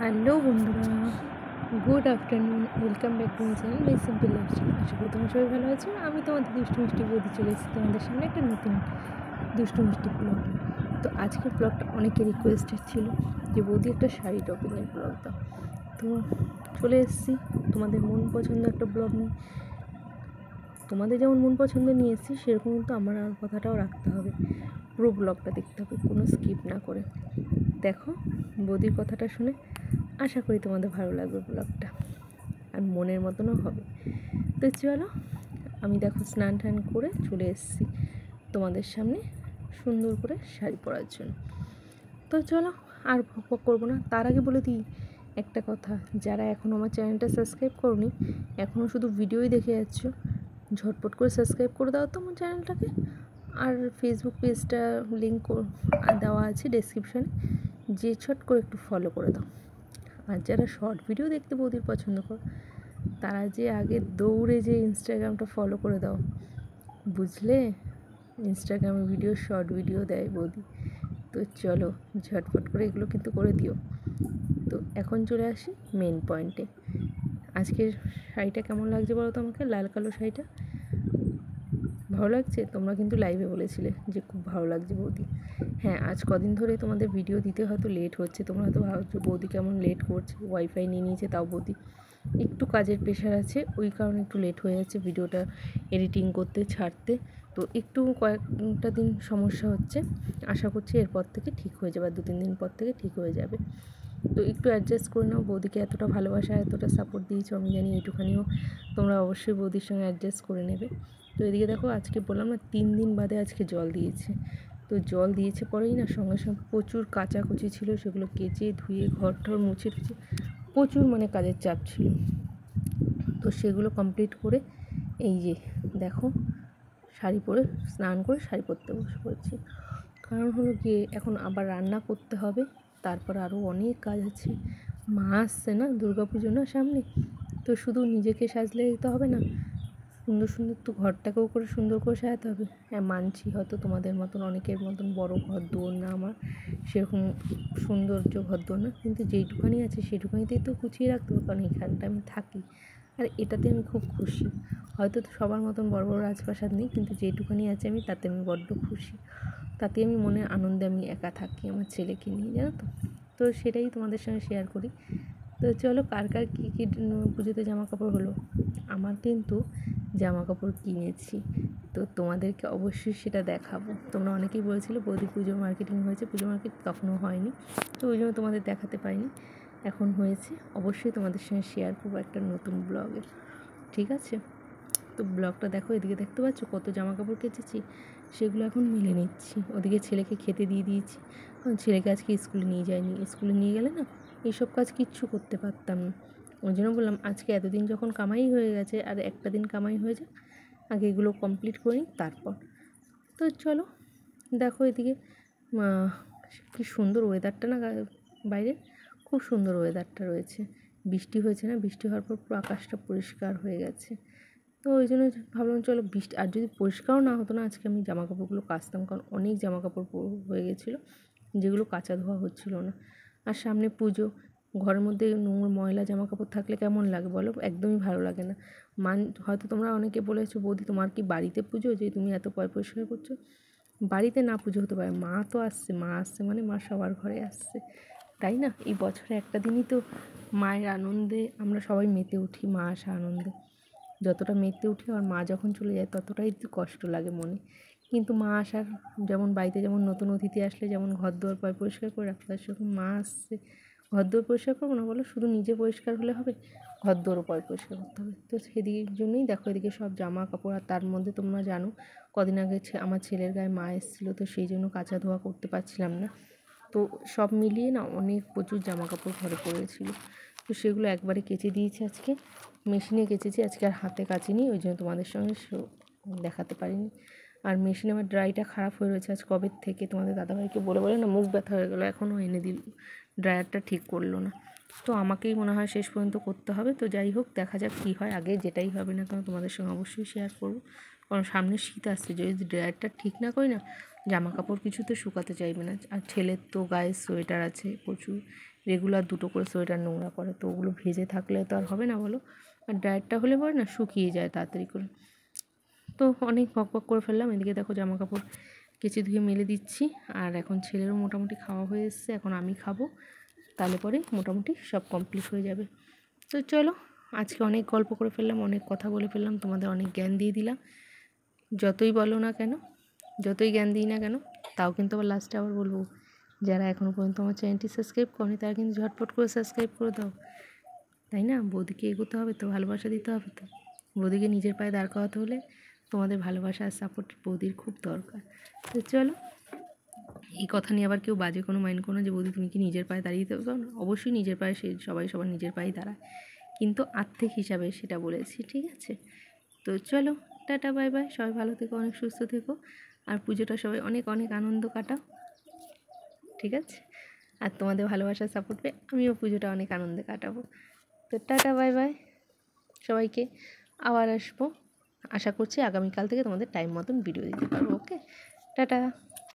Hello বন্ধুরা, good afternoon. Welcome back to my channel my simple lifestyle. আশা করি তোমার সবাই ভালো আছো। আমি তোমাদের দুষ্টু মিষ্টি বৌদি চলে এসেছি তোমাদের সামনে একটা নতুন দুষ্টু মিষ্টি ব্লগ। তো আজকের ব্লগটা অনেকের রিকোয়েস্টেড ছিল যে বৌদি একটা শাড়ি টপিংয়ের ব্লগ দাও। তো চলে এসেছি তোমাদের মন পছন্দ একটা ব্লগ নিয়ে। তোমাদের যেমন মন পছন্দ নিয়ে এসেছি সেরকম কিন্তু আমার আর কথাটাও রাখতে হবে। পুরো ব্লগটা দেখতে হবে, কোনো স্কিপ না করে। দেখো বৌদির কথাটা শুনে আশা করি তোমাদের ভালো লাগবে ব্লগটা, আর মনের মতনও হবে। তো চলো, আমি দেখো স্নান টান করে চলে এসেছি তোমাদের সামনে সুন্দর করে শাড়ি পরার জন্য। তো চলো আর ভক করবো না, তার আগে বলে দিই একটা কথা, যারা এখনও আমার চ্যানেলটা সাবস্ক্রাইব করোনি, এখনও শুধু ভিডিওই দেখে যাচ্ছ, ঝটপট করে সাবস্ক্রাইব করে দাও তো আমার চ্যানেলটাকে। আর ফেসবুক পেজটা লিঙ্ক দেওয়া আছে ডেসক্রিপশানে, যে ছট করে একটু ফলো করে দাও। আর যারা শর্ট ভিডিও দেখতে বৌদির পছন্দ কর, তারা যে আগে দৌড়ে যে ইনস্টাগ্রামটা ফলো করে দাও, বুঝলে? ইনস্টাগ্রামে ভিডিও শর্ট ভিডিও দেয় বৌদি। তো চলো ঝটপট করে এগুলো কিন্তু করে দিও। তো এখন চলে আসি মেন পয়েন্টে। আজকের শাড়িটা কেমন লাগছে বলো তো আমাকে? লাল কালো শাড়িটা ভালো লাগছে? তোমরা কিন্তু লাইভে বলেছিলে যে খুব ভালো লাগছে বৌদি। হ্যাঁ, আজ কদিন ধরে তোমাদের ভিডিও দিতে হয়তো লেট হচ্ছে। তোমরা হয়তো ভাবছো বৌদি কেমন লেট করছে, ওয়াইফাই নিয়ে নিয়েছে। তাও বৌদি একটু কাজের প্রেশার আছে, ওই কারণে একটু লেট হয়ে যাচ্ছে ভিডিওটা এডিটিং করতে ছাড়তে। তো একটু কয়েকটা দিন সমস্যা হচ্ছে, আশা করছি এরপর থেকে ঠিক হয়ে যাবে, 2-3 দিন পর থেকে ঠিক হয়ে যাবে। তো একটু অ্যাডজাস্ট করে নাও। বৌদিকে এতটা ভালোবাসা এতটা সাপোর্ট দিয়েছো, আমি জানি এইটুখানিও তোমরা অবশ্যই বৌদির সঙ্গে অ্যাডজাস্ট করে নেবে। তো এদিকে দেখো, আজকে বললাম না 3 দিন বাদে আজকে জল দিয়েছে। তো জল দিয়েছে পরেই না সঙ্গে সঙ্গে প্রচুর কাচাকুচি ছিল, সেগুলো কেচে ধুয়ে ঘর ঠর মুছে টুছে প্রচুর মানে কাজের চাপ ছিল। তো সেগুলো কমপ্লিট করে এই যে দেখো শাড়ি পরে স্নান করে শাড়ি পরতে বসে পড়েছি। কারণ হলো গিয়ে এখন আবার রান্না করতে হবে, তারপর আরও অনেক কাজ আছে। মা আসছে না, দুর্গাপুজো না সামনে, তো শুধু নিজেকে সাজলেই তো হবে না, সুন্দর সুন্দর তো ঘরটাকেও করে সুন্দর করে সাজাতে হবে। হ্যাঁ মানছি, হয়তো তোমাদের মতন অনেকের মতন বড় ঘর দৌড় না আমার, সেরকম সৌন্দর্য ঘর দৌড় না, কিন্তু যেইটুখানি আছে সেটুখানিতেই তো গুছিয়ে রাখতে হবে, কারণ এখানটা আমি থাকি আর এটাতে আমি খুব খুশি। হয়তো সবার মতন বড় বড় রাজপ্রাসাদ নেই, কিন্তু যেইটুখানি আছে আমি তাতে আমি বড্ড খুশি। তাতে আমি মনে আনন্দে আমি একা থাকি আমার ছেলেকে নিয়ে, জানো তো। তো সেটাই তোমাদের সঙ্গে শেয়ার করি। তো চলো, কার কার কী কী পুজোতে জামা কাপড় হলো। আমার কিন্তু জামা কাপড় কিনেছি, তো তোমাদেরকে অবশ্যই সেটা দেখাবো। তোমরা অনেকেই বলেছিলে বৌদি পুজো মার্কেটিং হয়েছে, পুজো মার্কেট তখনও হয়নি, তো ওই জন্য তোমাদের দেখাতে পারিনি। এখন হয়েছে, অবশ্যই তোমাদের সঙ্গে শেয়ার করবো একটা নতুন ব্লগে, ঠিক আছে? তো ব্লগটা দেখো, এদিকে দেখতে পাচ্ছ কত জামা কাপড় কেচেছি, সেগুলো এখন মেলে নিচ্ছি। ওদিকে ছেলেকে খেতে দিয়ে দিয়েছি, কারণ ছেলেকে আজকে স্কুলে নিয়ে যায়নি। স্কুলে নিয়ে গেলে না এইসব কাজ কিচ্ছু করতে পারতাম না। ওই জন্য বললাম আজকে এতদিন যখন কামাই হয়ে গেছে, আর একটা দিন কামাই হয়ে যাক, আগে এগুলো কমপ্লিট করে নিই তারপর। তো চলো দেখো এদিকে কী সুন্দর ওয়েদারটা না, বাইরে খুব সুন্দর ওয়েদারটা রয়েছে। বৃষ্টি হয়েছে না, বৃষ্টি হওয়ার পর পুরো আকাশটা পরিষ্কার হয়ে গেছে। তো ওই জন্য ভাবলাম চলো বৃষ্টি, আর যদি পরিষ্কারও না হতো না আজকে আমি জামা কাপড়গুলো কাচতাম, কারণ অনেক জামা কাপড় হয়ে গেছিলো যেগুলো কাচা ধোয়া হচ্ছিলো না। আর সামনে পুজো, ঘরের মধ্যে নোংরা ময়লা জামা কাপড় থাকলে কেমন লাগে বলো? একদমই ভালো লাগে না। হয়তো তোমরা অনেকে বলেছো বৌদি তোমার কি বাড়িতে পুজো যে তুমি এত পরিষ্কার করছো? বাড়িতে না পুজো হতে পারে, মা তো আসছে, মা আসছে মানে মা সবার ঘরে আসছে, তাই না? এই বছরে একটা দিনই তো মায়ের আনন্দে আমরা সবাই মেতে উঠি, মা আসা আনন্দে যতটা মেতে উঠি, আর মা যখন চলে যায় ততটাই একটু কষ্ট লাগে মনে। কিন্তু মা আসার, যেমন বাড়িতে যেমন নতুন অতিথি আসলে যেমন ঘর দুয়ার পরিষ্কার করে রাখতে হয়, সেরকম মা আসছে, ঘর দুয়ার পরিষ্কার করবো না বলো? শুধু নিজে পরিষ্কার হলে হবে? ঘর দুয়ারও পরিষ্কার করতে হবে। তো সেদিকের জন্যই দেখো এদিকে সব জামা কাপড়। আর তার মধ্যে তোমরা জানো কদিন আগে আমার ছেলের গায়ে মা এসেছিলো, তো সেই জন্য কাচা ধোয়া করতে পারছিলাম না। তো সব মিলিয়ে না অনেক প্রচুর জামা কাপড় ঘরে পড়েছিল, তো সেগুলো একবারে কেচে দিয়েছি আজকে, মেশিনে কেচেছি আজকে, আর হাতে কাচিনি, ওই জন্য তোমাদের সঙ্গে দেখাতে পারিনি। আর মেশিনে আমার ড্রাইটা খারাপ হয়ে রয়েছে আজ কবের থেকে, তোমাদের দাদাভাইকে বলে বলে না মুখ ব্যথা হয়ে গেলো, এখনও এনে দিল, ড্রায়ারটা ঠিক করলো না। তো আমাকেই মনে হয় শেষ পর্যন্ত করতে হবে। তো যাই হোক, দেখা যাক কী হয়, আগে যেটাই হবে না কেন তোমাদের সঙ্গে অবশ্যই শেয়ার করবো, কারণ সামনে শীত আসছে, যদি ড্রায়ারটা ঠিক না করি না জামা কাপড় কিছুতে শুকাতে চাইবে না। আর ছেলের তো গায়ে সোয়েটার আছে প্রচুর, রেগুলার 2টো করে সোয়েটার নোংরা করে, তো ওগুলো ভেজে থাকলে তো আর হবে না বলো। আর ড্রায়ারটা হলে পরে না শুকিয়ে যায় তাড়াতাড়ি করে। তো অনেক বকবক করে ফেললাম। এদিকে দেখো জামা কাপড় কেচে ধুয়ে মেলে দিচ্ছি। আর এখন ছেলেরও মোটামুটি খাওয়া হয়ে এসছে, এখন আমি খাবো, তাহলে পরে মোটামুটি সব কমপ্লিট হয়ে যাবে। তো চলো, আজকে অনেক গল্প করে ফেললাম, অনেক কথা বলে ফেললাম, তোমাদের অনেক জ্ঞান দিয়ে দিলাম। যতই বলো না কেন, যতই জ্ঞান দিই না কেন, তাও কিন্তু আবার লাস্টে আবার বলবো, যারা এখনও পর্যন্ত আমার চ্যানেলটি সাবস্ক্রাইব করনি তারা কিন্তু ঝটপট করে সাবস্ক্রাইব করে দাও, তাই না? বৌদিকে এগোতে হবে তো, ভালোবাসা দিতে হবে তো। বৌদিকে নিজের পায়ে দাঁড় করাতে হলে তোমাদের ভালোবাসা আর সাপোর্ট বৌদির খুব দরকার। তো চলো, এই কথা নিয়ে আবার কেউ বাজে কোনো মাইন্ড করো না যে বৌদি তুমি কি নিজের পায়ে দাঁড়িয়ে দিতে পারো না। অবশ্যই নিজের পায়ে, সে সবাই সবার নিজের পায়েই দাঁড়ায়, কিন্তু আর্থিক হিসাবে সেটা বলেছি, ঠিক আছে? তো চলো, টাটা বাই বাই, সবাই ভালো থেকো, অনেক সুস্থ থেকো, আর পুজোটা সবাই অনেক অনেক আনন্দ কাটাও, ঠিক আছে? আর তোমাদের ভালোবাসার সাপোর্ট পেয়ে আমিও পুজোটা অনেক আনন্দে কাটাবো। তো টাটা বাই বাই সবাইকে, আবার আসবো। আশা করছি আগামীকাল থেকে তোমাদের টাইম মতন ভিডিও দিতে পারবো। ওকে, টাটা।